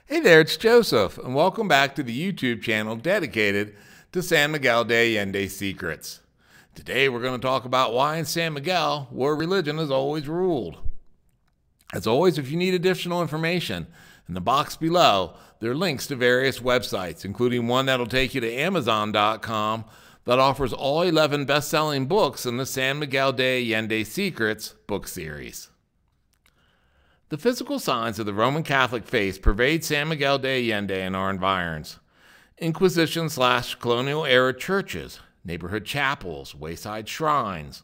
Hey there, it's Joseph, and welcome back to the YouTube channel dedicated to San Miguel de Allende secrets. Today we're going to talk about why in San Miguel, where religion has always ruled. As always, if you need additional information, in the box below, there are links to various websites, including one that'll take you to Amazon.com that offers all 11 best-selling books in the San Miguel de Allende Secrets book series. The physical signs of the Roman Catholic faith pervade San Miguel de Allende and our environs. Inquisition/colonial-era churches, neighborhood chapels, wayside shrines,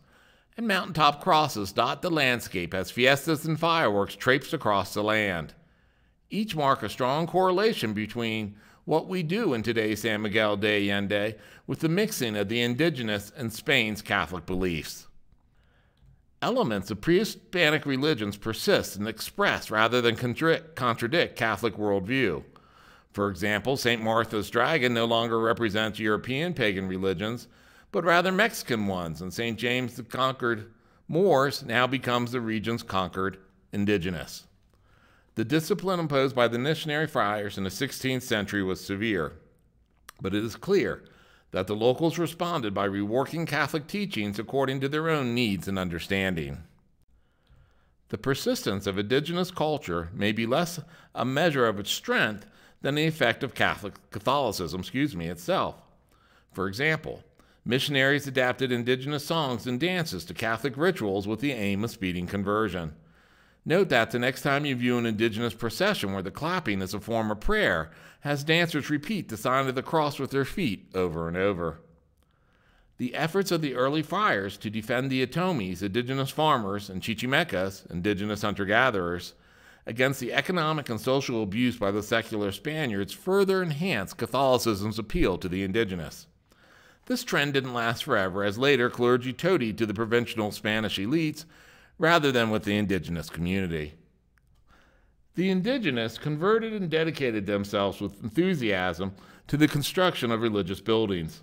and mountaintop crosses dot the landscape as fiestas and fireworks traipse across the land. Each mark a strong correlation between what we do in today's San Miguel de Allende with the mixing of the indigenous and Spain's Catholic beliefs. Elements of pre-Hispanic religions persist and express rather than contradict Catholic worldview. For example, St. Martha's Dragon no longer represents European pagan religions, but rather Mexican ones, and St. James the Conquered Moors now becomes the region's conquered indigenous. The discipline imposed by the missionary friars in the 16th century was severe, but it is clear that the locals responded by reworking Catholic teachings according to their own needs and understanding. The persistence of indigenous culture may be less a measure of its strength than the effect of Catholicism itself. For example, missionaries adapted indigenous songs and dances to Catholic rituals with the aim of speeding conversion. Note that the next time you view an indigenous procession where the clapping is a form of prayer, has dancers repeat the sign of the cross with their feet over and over. The efforts of the early friars to defend the Atomis, indigenous farmers, and Chichimecas, indigenous hunter-gatherers, against the economic and social abuse by the secular Spaniards further enhanced Catholicism's appeal to the indigenous. This trend didn't last forever, as later clergy toadied to the provincial Spanish elites rather than with the indigenous community. The indigenous converted and dedicated themselves with enthusiasm to the construction of religious buildings.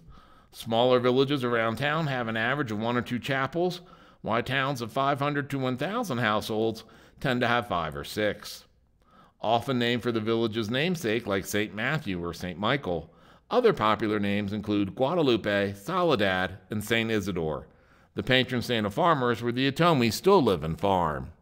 Smaller villages around town have an average of 1 or 2 chapels, while towns of 500 to 1,000 households tend to have 5 or 6. Often named for the village's namesake, like St. Matthew or St. Michael, other popular names include Guadalupe, Soledad, and St. Isidore, the patron saint of farmers where the Atomis still live and farm.